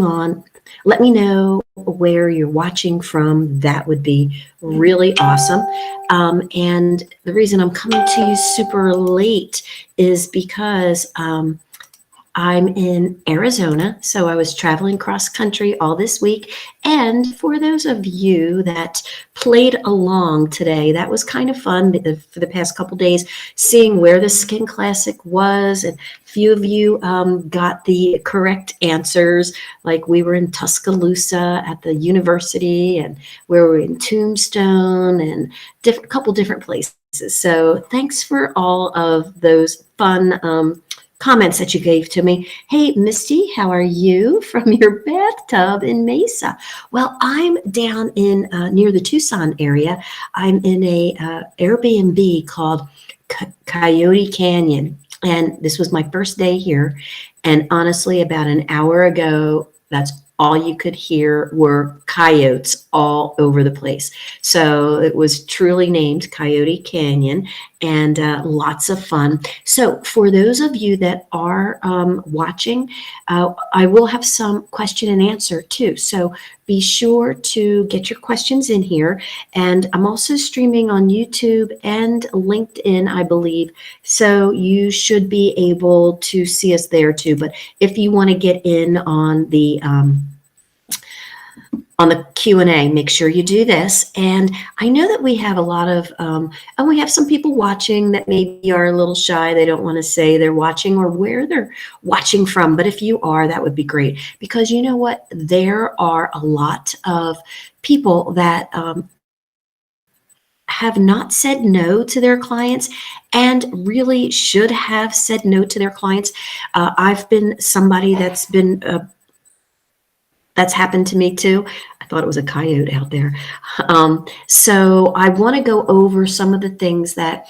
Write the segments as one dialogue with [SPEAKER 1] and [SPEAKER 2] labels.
[SPEAKER 1] on. Let me know where you're watching from. That would be really awesome. And the reason I'm coming to you super late is because I'm in Arizona, so I was traveling cross country all this week. And for those of you that played along today, that was kind of fun for the past couple days, seeing where the Skin Classic was. And a few of you got the correct answers, like we were in Tuscaloosa at the university, and we were in Tombstone, and a couple different places. So thanks for all of those fun comments that you gave to me. Hey, Misty, how are you from your bathtub in Mesa? Well, I'm down in near the Tucson area. I'm in a Airbnb called Coyote Canyon. And this was my first day here. And honestly, about an hour ago, that's all you could hear were coyotes all over the place. So it was truly named Coyote Canyon, and lots of fun. So for those of you that are watching, I will have some question and answer too. So be sure to get your questions in here. And I'm also streaming on YouTube and LinkedIn, I believe. So you should be able to see us there too. But if you want to get in on the Q&A, make sure you do this. And I know that we have a lot of, and we have some people watching that maybe are a little shy. They don't want to say they're watching or where they're watching from. But if you are, that would be great. Because you know what? There are a lot of people that have not said no to their clients and really should have said no to their clients. I've been somebody that's happened to me too. I thought it was a coyote out there. So I want to go over some of the things that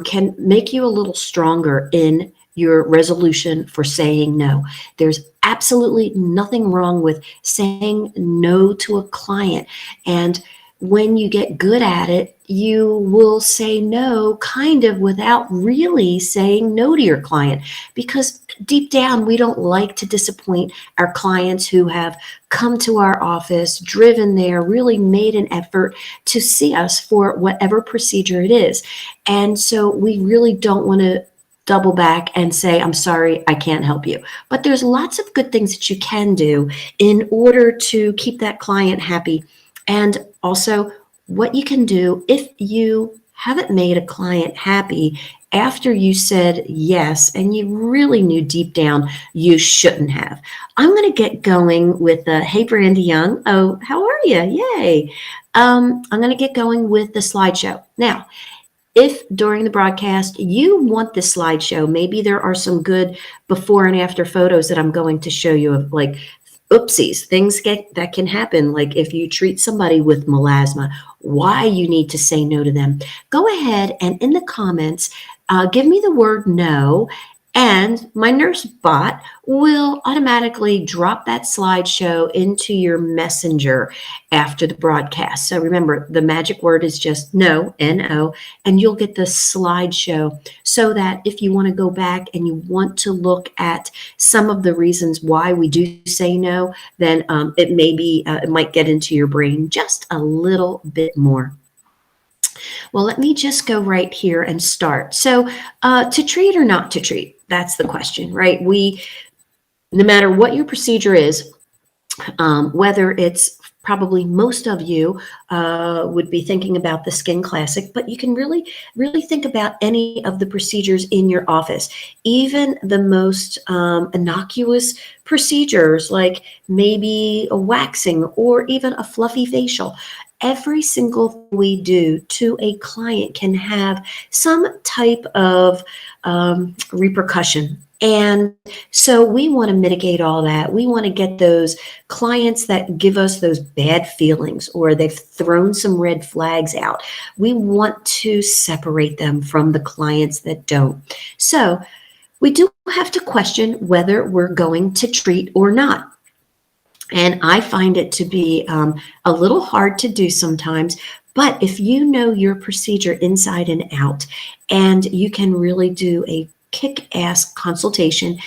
[SPEAKER 1] can make you a little stronger in your resolution for saying no. There's absolutely nothing wrong with saying no to a client. And when you get good at it, you will say no kind of without really saying no to your client, because deep down, we don't like to disappoint our clients who have come to our office, driven there, really made an effort to see us for whatever procedure it is. And so we really don't want to double back and say, I'm sorry, I can't help you. But there's lots of good things that you can do in order to keep that client happy. And also what you can do if you haven't made a client happy after you said yes and you really knew deep down you shouldn't have. I'm going to get going with hey, Brandy Young. Oh, how are you? Yay. I'm going to get going with the slideshow. Now, if during the broadcast you want the slideshow, maybe there are some good before and after photos that I'm going to show you of, like, oopsies, things that can happen, like if you treat somebody with melasma, why you need to say no to them. Go ahead and in the comments, give me the word no, and my nurse bot will automatically drop that slideshow into your messenger after the broadcast. So remember, the magic word is just no, N-O, and you'll get the slideshow, so that if you want to go back and you want to look at some of the reasons why we do say no, then it might get into your brain just a little bit more. Well, let me just go right here and start. So to treat or not to treat, that's the question, right? No matter what your procedure is, whether it's probably most of you would be thinking about the Skin Classic, but you can really, really think about any of the procedures in your office, even the most innocuous procedures, like maybe a waxing or even a fluffy facial. Every single thing we do to a client can have some type of repercussion. And so we want to mitigate all that. We want to get those clients that give us those bad feelings or they've thrown some red flags out. We want to separate them from the clients that don't. So we do have to question whether we're going to treat or not. And I find it to be a little hard to do sometimes. But if you know your procedure inside and out, and you can really do a kick-ass consultation,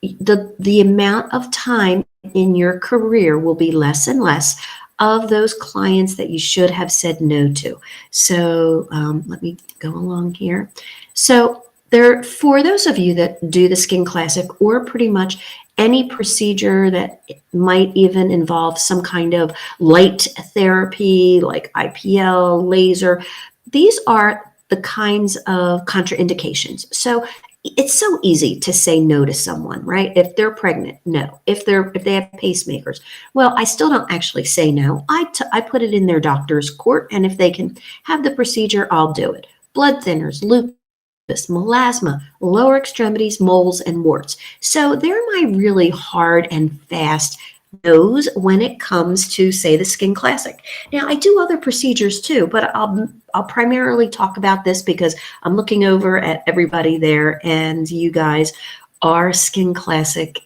[SPEAKER 1] the amount of time in your career will be less and less of those clients that you should have said no to. So let me go along here. So there, for those of you that do the Skin Classic or pretty much any procedure that might even involve some kind of light therapy like IPL, laser, these are the kinds of contraindications. So it's so easy to say no to someone, right? If they're pregnant, no. If they have pacemakers, well, I still don't actually say no. I put it in their doctor's court, and if they can have the procedure, I'll do it. Blood thinners, lupus, melasma, lower extremities, moles, and warts. So they're my really hard and fast no's when it comes to, say, the Skin Classic. Now, I do other procedures too, but I'll primarily talk about this because I'm looking over at everybody there, and you guys are Skin Classic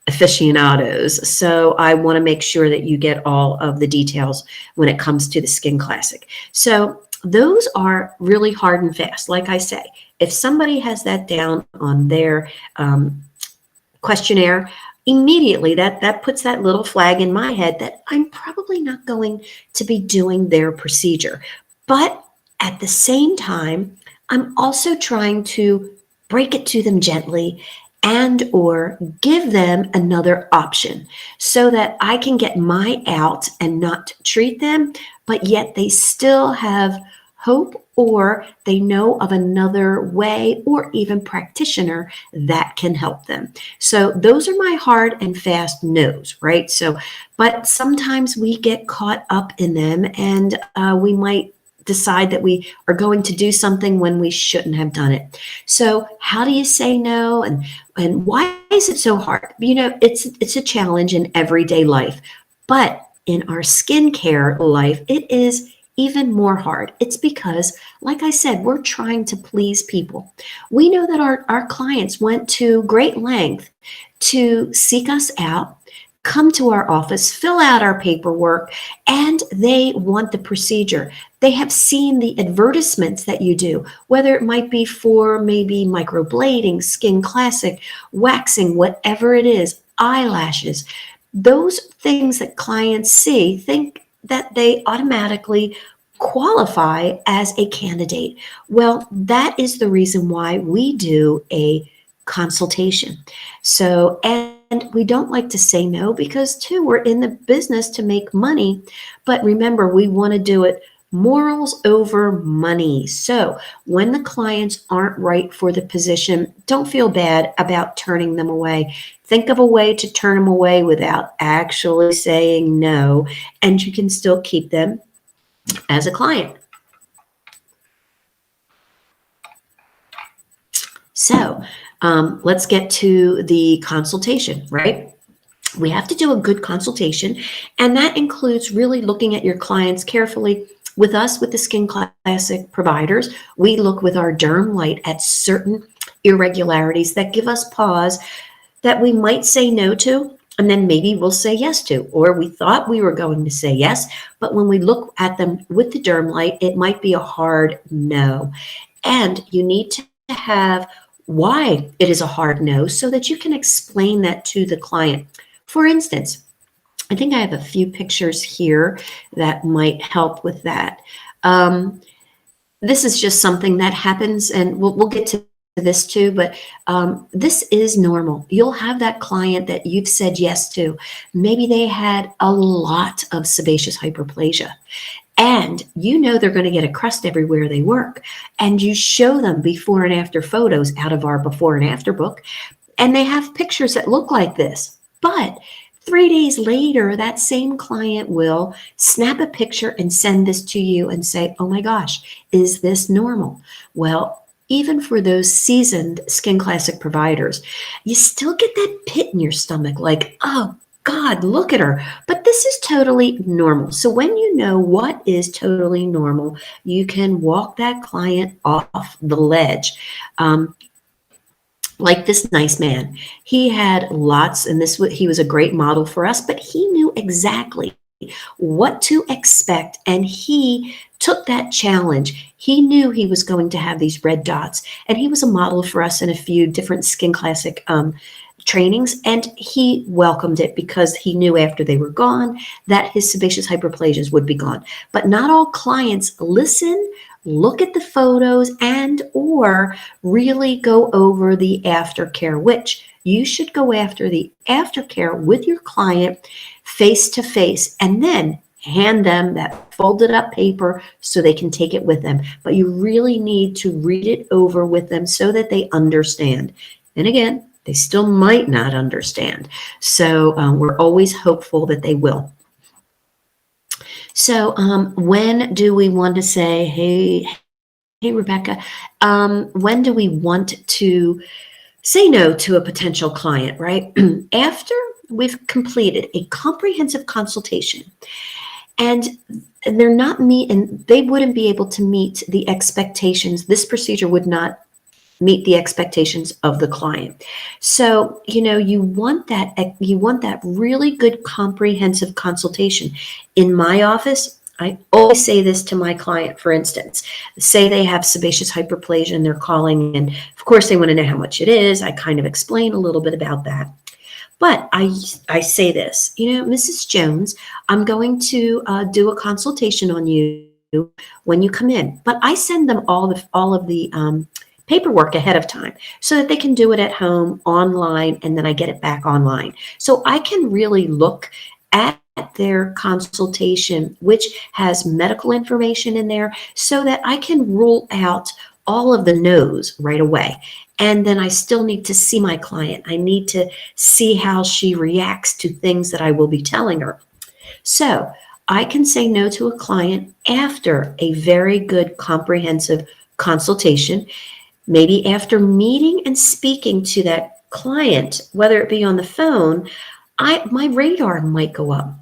[SPEAKER 1] aficionados. So I want to make sure that you get all of the details when it comes to the Skin Classic. So those are really hard and fast. Like I say, if somebody has that down on their questionnaire, immediately that puts that little flag in my head that I'm probably not going to be doing their procedure. But at the same time, I'm also trying to break it to them gently and or give them another option so that I can get my out and not treat them, but yet they still have hope, or they know of another way or even practitioner that can help them. So those are my hard and fast no's, right? So, but sometimes we get caught up in them, and we might decide that we are going to do something when we shouldn't have done it. So how do you say no, and why is it so hard? You know, it's a challenge in everyday life, but in our skincare life, it is even more hard. It's because, like I said, we're trying to please people. We know that our clients went to great length to seek us out, come to our office, fill out our paperwork, and they want the procedure. They have seen the advertisements that you do, whether it might be for maybe microblading, Skin Classic, waxing, whatever it is, eyelashes. Those things that clients see think that they automatically qualify as a candidate. Well, that is the reason why we do a consultation. So, and we don't like to say no because, too, we're in the business to make money. But remember, we want to do it morals over money. So when the clients aren't right for the position, don't feel bad about turning them away. Think of a way to turn them away without actually saying no, and you can still keep them as a client. So let's get to the consultation, right? We have to do a good consultation, and that includes really looking at your clients carefully. With us, with the Skin Classic providers, we look with our derm light at certain irregularities that give us pause that we might say no to, and then maybe we'll say yes to, or we thought we were going to say yes, but when we look at them with the derm light, it might be a hard no. And you need to have why it is a hard no so that you can explain that to the client. For instance, I think I have a few pictures here that might help with that. This is just something that happens, and we'll get to this too, but this is normal. You'll have that client that you've said yes to. Maybe they had a lot of sebaceous hyperplasia, and you know they're going to get a crust everywhere they work. And you show them before and after photos out of our before and after book, and they have pictures that look like this. But 3 days later, that same client will snap a picture and send this to you and say, oh my gosh, is this normal? Well, even for those seasoned Skin Classic providers, you still get that pit in your stomach like, oh God, look at her. But this is totally normal. So when you know what is totally normal, you can walk that client off the ledge. Like this nice man, he had lots, and he was a great model for us, but he knew exactly what to expect, and he took that challenge. He knew he was going to have these red dots, and he was a model for us in a few different Skin Classic trainings, and he welcomed it because he knew after they were gone that his sebaceous hyperplasias would be gone. But not all clients listen, look at the photos, and or really go over the aftercare, which you should go after the aftercare with your client face to face, and then hand them that folded up paper so they can take it with them. But you really need to read it over with them so that they understand. And again, they still might not understand. So we're always hopeful that they will. So when do we want to say, hey, Rebecca, when do we want to say no to a potential client, right? After we've completed a comprehensive consultation, and they're not and they wouldn't be able to meet the expectations. This procedure would not meet the expectations of the client. So, you want that really good comprehensive consultation. In my office, I always say this to my client. For instance, say they have sebaceous hyperplasia and they're calling, and of course they want to know how much it is. I kind of explain a little bit about that. But I say this, Mrs. Jones, I'm going to do a consultation on you when you come in. But I send them all of the paperwork ahead of time so that they can do it at home online, and then I get it back online. So I can really look at their consultation, which has medical information in there, so that I can rule out all of the no's right away. And then I still need to see my client. I need to see how she reacts to things that I will be telling her. So I can say no to a client after a very good comprehensive consultation, maybe after meeting and speaking to that client, whether it be on the phone. My radar might go up.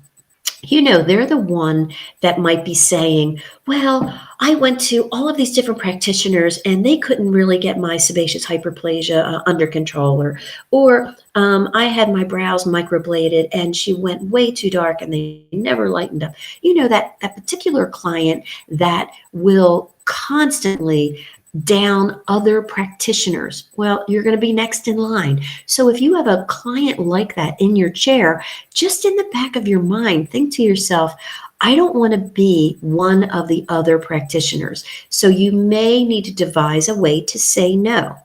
[SPEAKER 1] They're the one that might be saying, well, I went to all of these different practitioners and they couldn't really get my sebaceous hyperplasia under control, or I had my brows microbladed and she went way too dark and they never lightened up. That particular client that will constantly down other practitioners. Well, you're going to be next in line. So if you have a client like that in your chair, just in the back of your mind, think to yourself, I don't want to be one of the other practitioners. So you may need to devise a way to say no.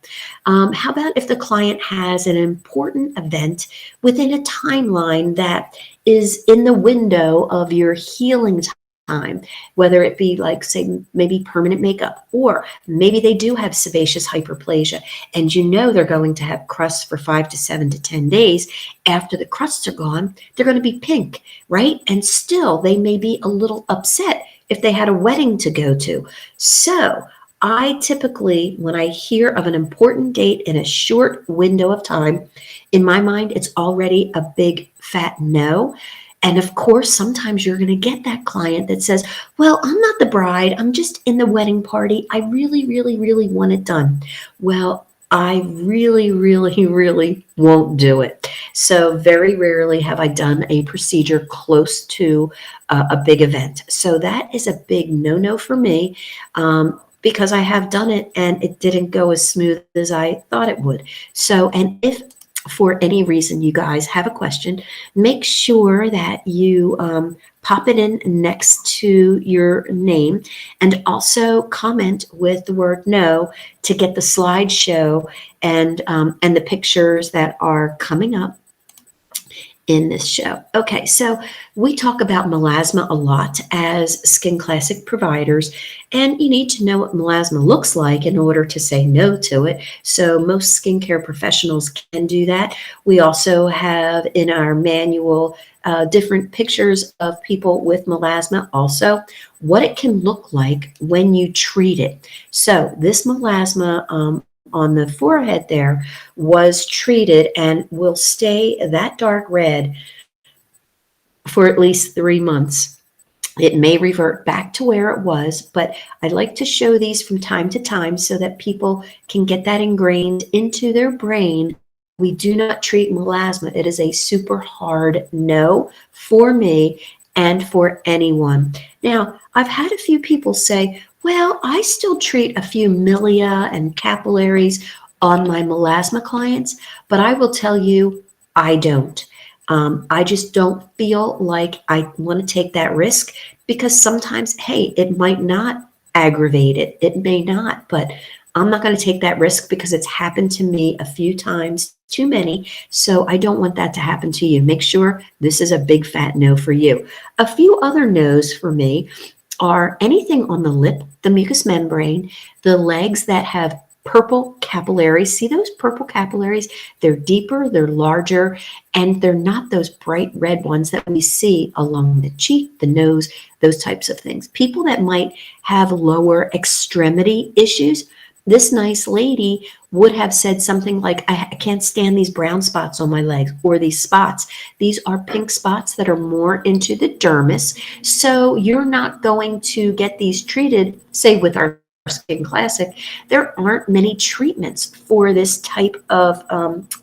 [SPEAKER 1] How about if the client has an important event within a timeline that is in the window of your healing time, whether it be like, say, maybe permanent makeup, or maybe they do have sebaceous hyperplasia and they're going to have crusts for 5 to 7 to 10 days. After the crusts are gone, they're going to be pink, right? And still they may be a little upset if they had a wedding to go to. So I typically, when I hear of an important date in a short window of time, in my mind, it's already a big fat no. And of course, sometimes you're going to get that client that says, well, I'm not the bride. I'm just in the wedding party. I really, really, really want it done. Well, I really, really, really won't do it. So very rarely have I done a procedure close to a big event. So that is a big no-no for me. Because I have done it and it didn't go as smooth as I thought it would. So, and if for any reason you guys have a question, make sure that you pop it in next to your name, and also comment with the word no to get the slideshow and the pictures that are coming up in this show. Okay, so we talk about melasma a lot as Skin Classic providers, and you need to know what melasma looks like in order to say no to it. So most skincare professionals can do that. We also have in our manual different pictures of people with melasma, also what it can look like when you treat it. So this melasma on the forehead there was treated and will stay that dark red for at least 3 months. It may revert back to where it was, but I like to show these from time to time so that people can get that ingrained into their brain. We do not treat melasma. It is a super hard no for me and for anyone. Now, I've had a few people say, well, I still treat a few milia and capillaries on my melasma clients, but I will tell you, I don't. I just don't feel like I want to take that risk because sometimes, hey, it might not aggravate it. It may not, but I'm not going to take that risk because it's happened to me a few times, too many. So I don't want that to happen to you. Make sure this is a big fat no for you. A few other no's for me are anything on the lip, the mucous membrane, the legs that have purple capillaries. See those purple capillaries? They're deeper, they're larger, and they're not those bright red ones that we see along the cheek, the nose, those types of things. People that might have lower extremity issues, this nice lady would have said something like, I can't stand these brown spots on my legs or these spots. These are pink spots that are more into the dermis. So you're not going to get these treated, say with our Skin Classic. There aren't many treatments for this type of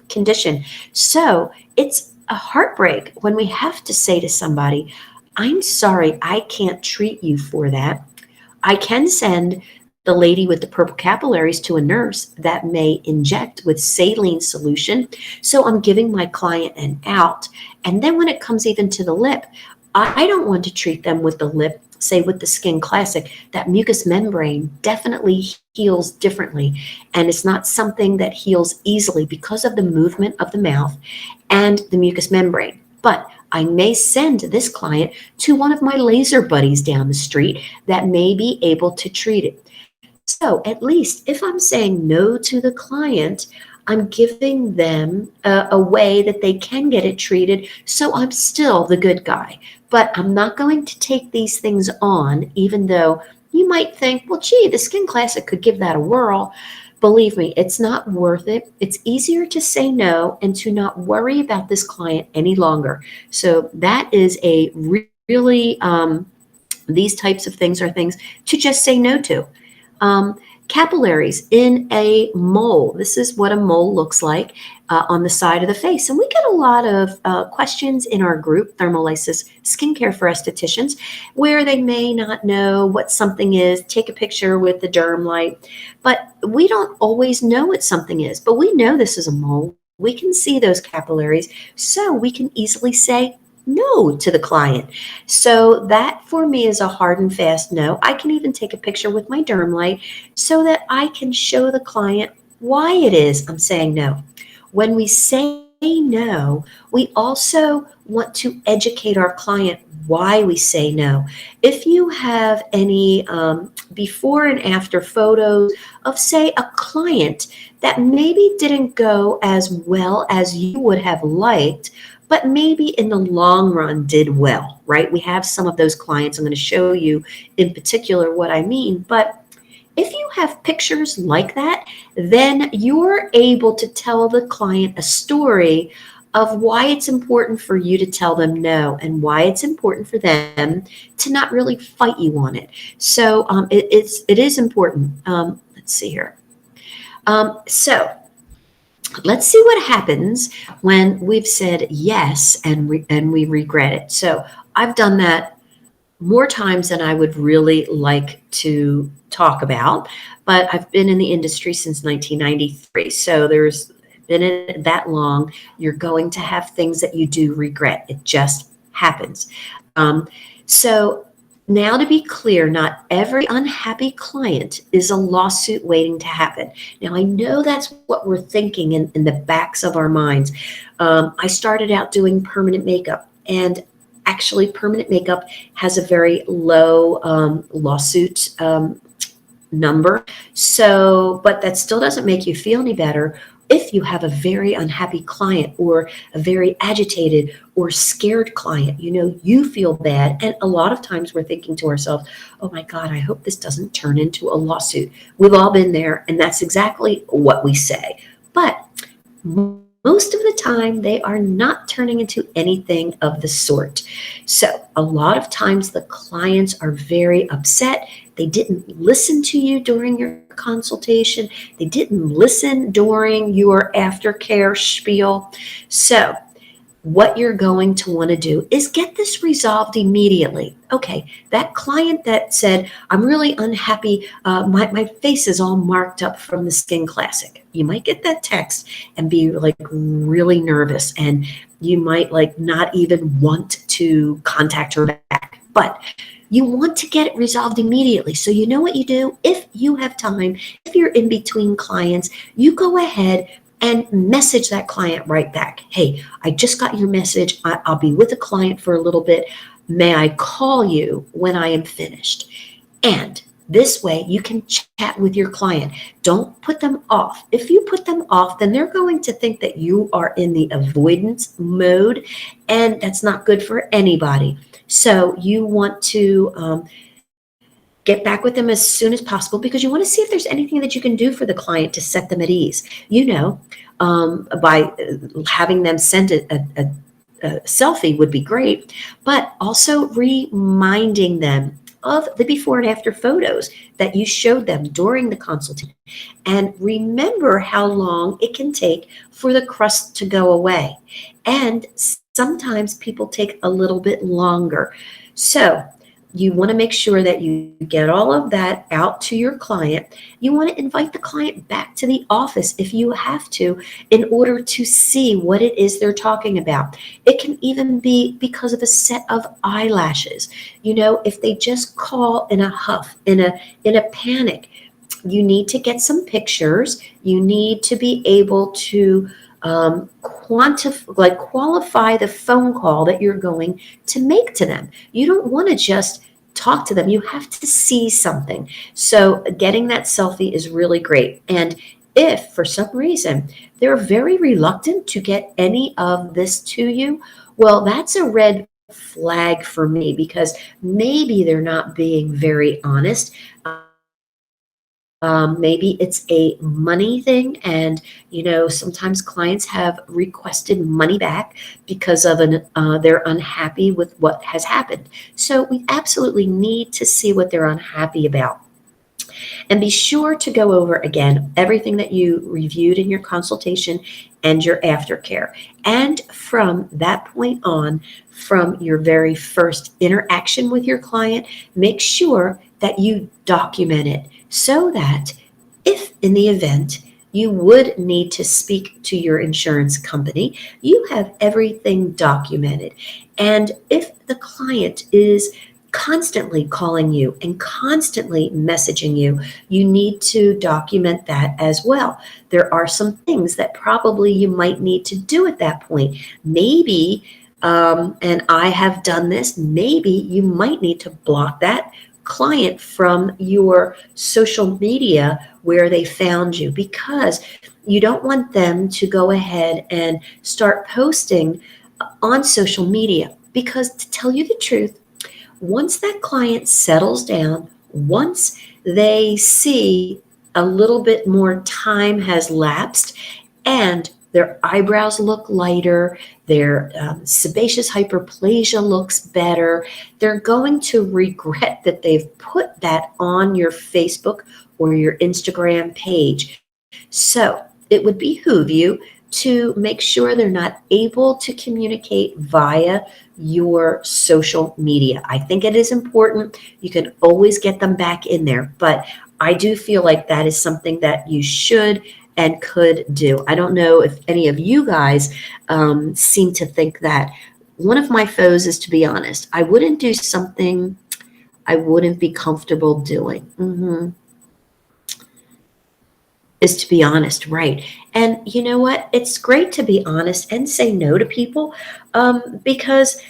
[SPEAKER 1] condition. So it's a heartbreak when we have to say to somebody, I'm sorry, I can't treat you for that. I can send the lady with the purple capillaries to a nurse that may inject with saline solution. So I'm giving my client an out. And then when it comes even to the lip, I don't want to treat them with the lip, say with the Skin Classic. That mucous membrane definitely heals differently. And it's not something that heals easily because of the movement of the mouth and the mucous membrane. But I may send this client to one of my laser buddies down the street that may be able to treat it. So at least if I'm saying no to the client, I'm giving them a way that they can get it treated. So I'm still the good guy, but I'm not going to take these things on, even though you might think, well, gee, the Skin Classic could give that a whirl. Believe me, it's not worth it. It's easier to say no and to not worry about this client any longer. So that is a really, these types of things are things to just say no to. Capillaries in a mole. This is what a mole looks like on the side of the face. And we get a lot of questions in our group, Thermolysis Skincare for Estheticians, where they may not know what something is, take a picture with the derm light, but we don't always know what something is. But we know this is a mole. We can see those capillaries, so we can easily say no to the client. So that for me is a hard and fast no. I can even take a picture with my derm light so that I can show the client why it is I'm saying no. When we say no, we also want to educate our client why we say no. If you have any before and after photos of, say, a client that maybe didn't go as well as you would have liked, but maybe in the long run did well, right? We have some of those clients. I'm going to show you in particular what I mean. But if you have pictures like that, then you're able to tell the client a story of why it's important for you to tell them no and why it's important for them to not really fight you on it. So it is important. Let's see here. So let's see what happens when we've said yes and we regret it. So I've done that more times than I would really like to talk about, but I've been in the industry since 1993. So there's been in it that long. You're going to have things that you do regret. It just happens. So now, to be clear, not every unhappy client is a lawsuit waiting to happen. Now, I know that's what we're thinking in the backs of our minds. I started out doing permanent makeup, and actually permanent makeup has a very low lawsuit number. So, but that still doesn't make you feel any better if you have a very unhappy client or a very agitated or scared client. You know, you feel bad. And a lot of times we're thinking to ourselves, oh my God, I hope this doesn't turn into a lawsuit. We've all been there, and that's exactly what we say. But most of the time, they are not turning into anything of the sort. So a lot of times the clients are very upset. They didn't listen to you during your consultation. They didn't listen during your aftercare spiel. So what you're going to want to do is get this resolved immediately. Okay, that client that said, I'm really unhappy, my face is all marked up from the Skin Classic. You might get that text and be like really nervous, and you might like not even want to contact her back. But you want to get it resolved immediately. So you know what you do? If you have time, if you're in between clients, you go ahead and message that client right back. Hey, I just got your message. I'll be with a client for a little bit. May I call you when I am finished? And this way you can chat with your client. Don't put them off. If you put them off, then they're going to think that you are in the avoidance mode, and that's not good for anybody. So you want to get back with them as soon as possible, because you want to see if there's anything that you can do for the client to set them at ease. By having them send a selfie would be great, but also reminding them of the before and after photos that you showed them during the consultation. And remember how long it can take for the crust to go away. And sometimes people take a little bit longer. So you want to make sure that you get all of that out to your client. You want to invite the client back to the office if you have to, in order to see what it is they're talking about. It can even be because of a set of eyelashes. If they just call in a huff, in a panic, you need to get some pictures. You need to be able to qualify the phone call that you're going to make to them. You don't want to just talk to them. You have to see something. So getting that selfie is really great. And if for some reason they're very reluctant to get any of this to you, well, that's a red flag for me, because maybe they're not being very honest. Maybe it's a money thing, and sometimes clients have requested money back because of they're unhappy with what has happened. So we absolutely need to see what they're unhappy about. And be sure to go over again everything that you reviewed in your consultation and your aftercare. And from that point on, from your very first interaction with your client, make sure that you document it, so that if in the event you would need to speak to your insurance company, you have everything documented. And if the client is constantly calling you and constantly messaging you, you need to document that as well. There are some things that probably you might need to do at that point. Maybe, and I have done this, maybe you might need to block that client from your social media where they found you, because you don't want them to go ahead and start posting on social media. Because to tell you the truth, once that client settles down, once they see a little bit more time has lapsed and their eyebrows look lighter, their sebaceous hyperplasia looks better, they're going to regret that they've put that on your Facebook or your Instagram page. So it would behoove you to make sure they're not able to communicate via your social media. I think it is important. You can always get them back in there, but I do feel like that is something that you should and could do. I don't know if any of you guys seem to think that. One of my foes is, to be honest, I wouldn't do something I wouldn't be comfortable doing. Is to be honest, right? And you know what? It's great to be honest and say no to people, because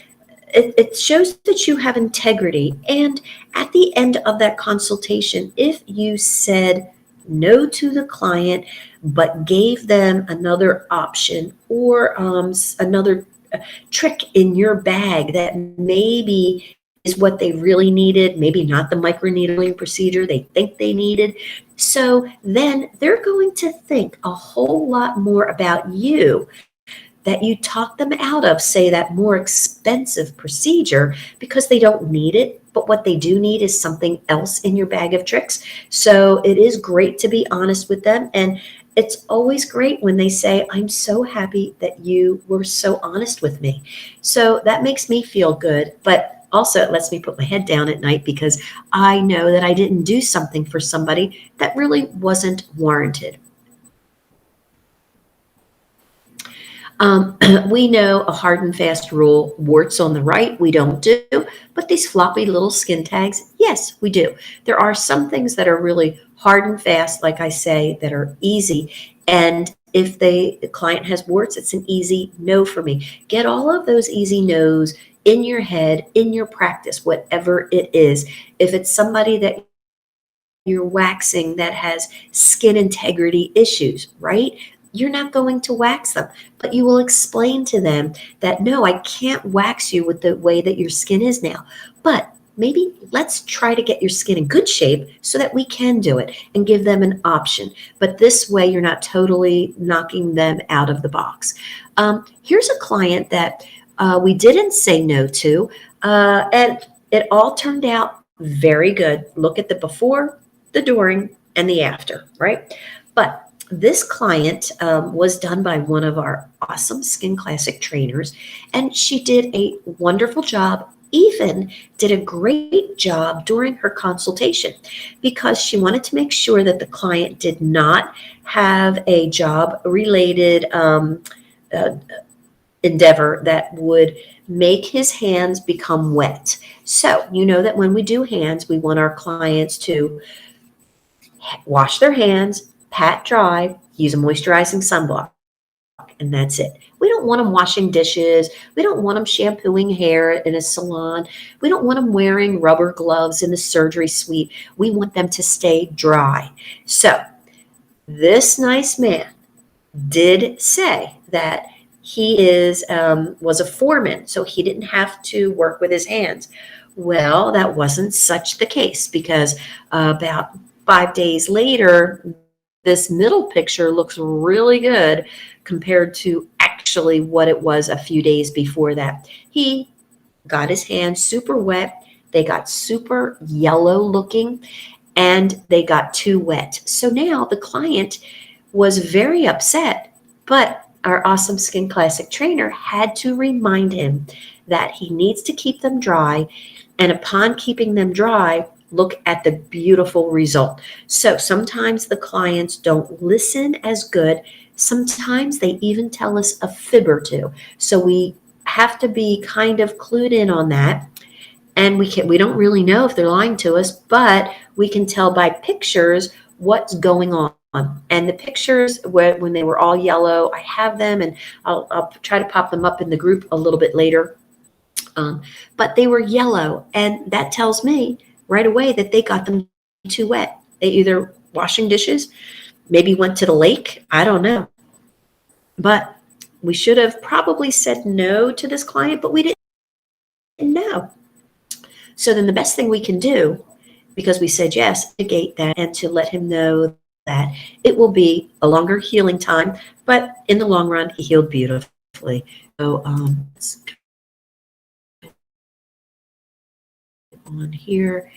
[SPEAKER 1] it shows that you have integrity. And at the end of that consultation, if you said no to the client, but gave them another option, or another trick in your bag that maybe is what they really needed, maybe not the microneedling procedure they think they needed. So then they're going to think a whole lot more about you, that you talk them out of, say, that more expensive procedure, because they don't need it. But what they do need is something else in your bag of tricks. So it is great to be honest with them. And it's always great when they say, I'm so happy that you were so honest with me. So that makes me feel good, but also it lets me put my head down at night because I know that I didn't do something for somebody that really wasn't warranted. We know a hard and fast rule, warts on the right, we don't do, but these floppy little skin tags, yes, we do. There are some things that are really hard and fast, like I say, that are easy. And if the client has warts, it's an easy no for me. Get all of those easy no's in your head, in your practice, whatever it is. If it's somebody that you're waxing that has skin integrity issues, right? You're not going to wax them, but you will explain to them that no, I can't wax you with the way that your skin is now. But maybe let's try to get your skin in good shape so that we can do it and give them an option. But this way, you're not totally knocking them out of the box. Here's a client that we didn't say no to, and it all turned out very good. Look at the before, the during, and the after, right? But this client was done by one of our awesome Skin Classic trainers, and she did a wonderful job, even did a great job during her consultation because she wanted to make sure that the client did not have a job related uh, endeavor that would make his hands become wet. So, you know that when we do hands, we want our clients to wash their hands, pat dry, use a moisturizing sunblock, and that's it. We don't want them washing dishes. We don't want them shampooing hair in a salon. We don't want them wearing rubber gloves in the surgery suite. We want them to stay dry. So, this nice man did say that he was a foreman, so he didn't have to work with his hands. Well, that wasn't such the case because about 5 days later, this middle picture looks really good compared to actually what it was a few days before that. He got his hands super wet. They got super yellow looking and they got too wet. So now the client was very upset, but our awesome Skin Classic trainer had to remind him that he needs to keep them dry. And upon keeping them dry, look at the beautiful result. So sometimes the clients don't listen as good. Sometimes they even tell us a fib or two. So we have to be kind of clued in on that. And we don't really know if they're lying to us, but we can tell by pictures what's going on. And the pictures when they were all yellow, I have them, and I'll try to pop them up in the group a little bit later. But they were yellow, and that tells me right away that they got them too wet. They either washing dishes, maybe went to the lake. I don't know. But we should have probably said no to this client, but we didn't know. So then the best thing we can do, because we said yes, negate that and to let him know that it will be a longer healing time, but in the long run, he healed beautifully. So let's go on here.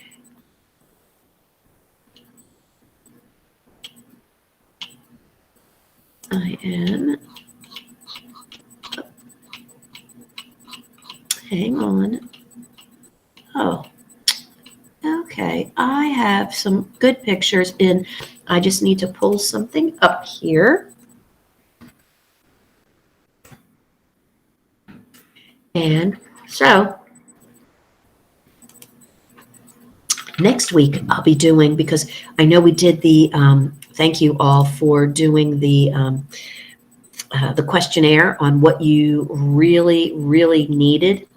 [SPEAKER 1] I am, hang on. Oh, okay. I have some good pictures in. I just need to pull something up here. And so next week I'll be doing, because I know we did the, thank you all for doing the questionnaire on what you really, really needed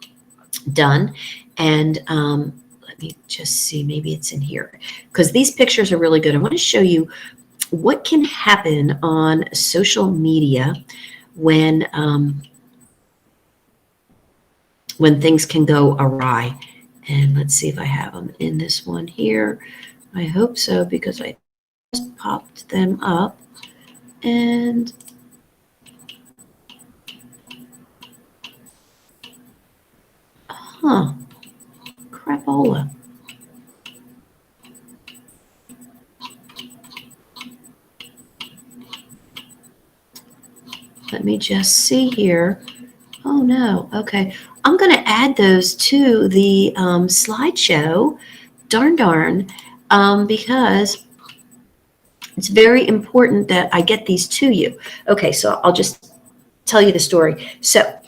[SPEAKER 1] done. And let me just see, maybe it's in here, because these pictures are really good. I want to show you what can happen on social media when things can go awry. And let's see if I have them in this one here. I hope so, because I just popped them up. And crapola. me just see here. Oh no, okay. I'm going to add those to the slideshow. Darn, because it's very important that I get these to you. Okay, so I'll just tell you the story. So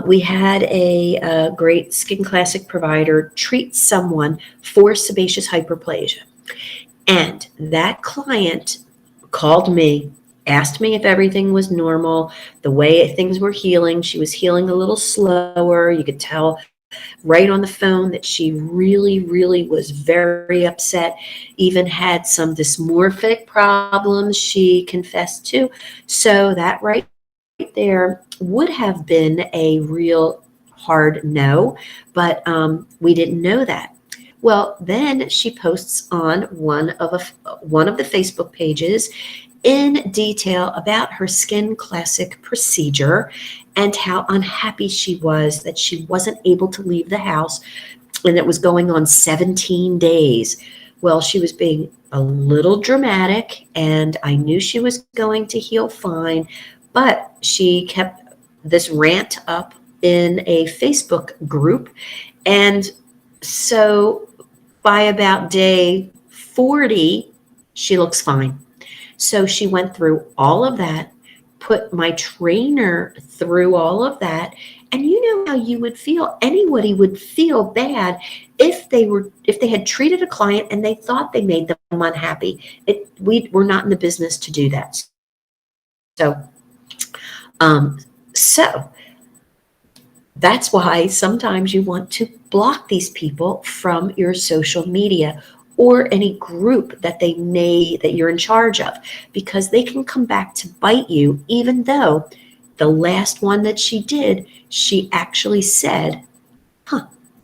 [SPEAKER 1] we had a great skin classic provider treat someone for sebaceous hyperplasia. And that client called me, asked me if everything was normal, the way things were healing. She was healing a little slower. You could tell right on the phone that she really was very upset, even had some dysmorphic problems she confessed to. So that right there would have been a real hard no, but we didn't know that. Well, then she posts on one of the Facebook pages in detail about her Skin Classic procedure and how unhappy she was that she wasn't able to leave the house, and it was going on 17 days. Well, she was being a little dramatic, and I knew she was going to heal fine, but she kept this rant up in a Facebook group. And so by about day 40, she looks fine. So she went through all of that, put my trainer through all of that. And you know how you would feel. Anybody would feel bad if they had treated a client and they thought they made them unhappy. We're not in the business to do that. So, um, so that's why sometimes you want to block these people from your social media or any group that that you're in charge of, because they can come back to bite you, even though the last one that she did, she actually said,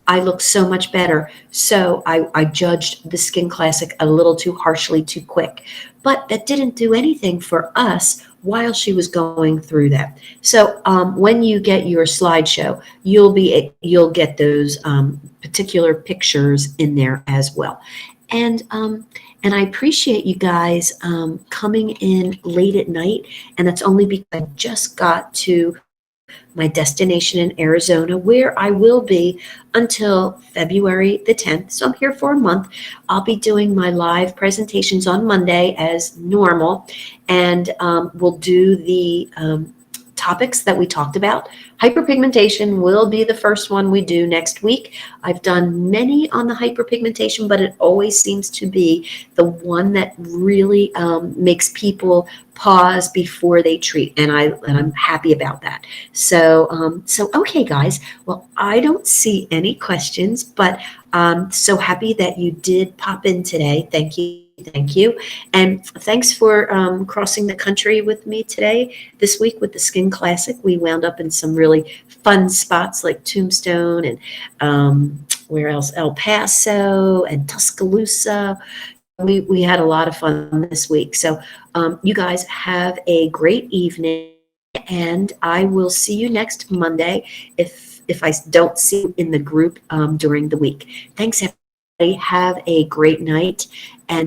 [SPEAKER 1] I look so much better. So I judged the Skin Classic a little too harshly, too quick. But that didn't do anything for us while she was going through that. So when you get your slideshow, you'll get those particular pictures in there as well. And I appreciate you guys coming in late at night. And that's only because I just got to my destination in Arizona, where I will be until February the 10th. So I'm here for a month. I'll be doing my live presentations on Monday as normal, and we'll do the topics that we talked about. Hyperpigmentation will be the first one we do next week. I've done many on the hyperpigmentation, but it always seems to be the one that really makes people pause before they treat, and I'm happy about that. So okay, guys. Well, I don't see any questions, but I'm so happy that you did pop in today. Thank you. Thank you. And thanks for crossing the country with me this week with the Skin Classic. We wound up in some really fun spots like Tombstone and where else? El Paso and Tuscaloosa. We had a lot of fun this week. So you guys have a great evening, and I will see you next Monday if I don't see you in the group during the week. Thanks, everybody. Have a great night. And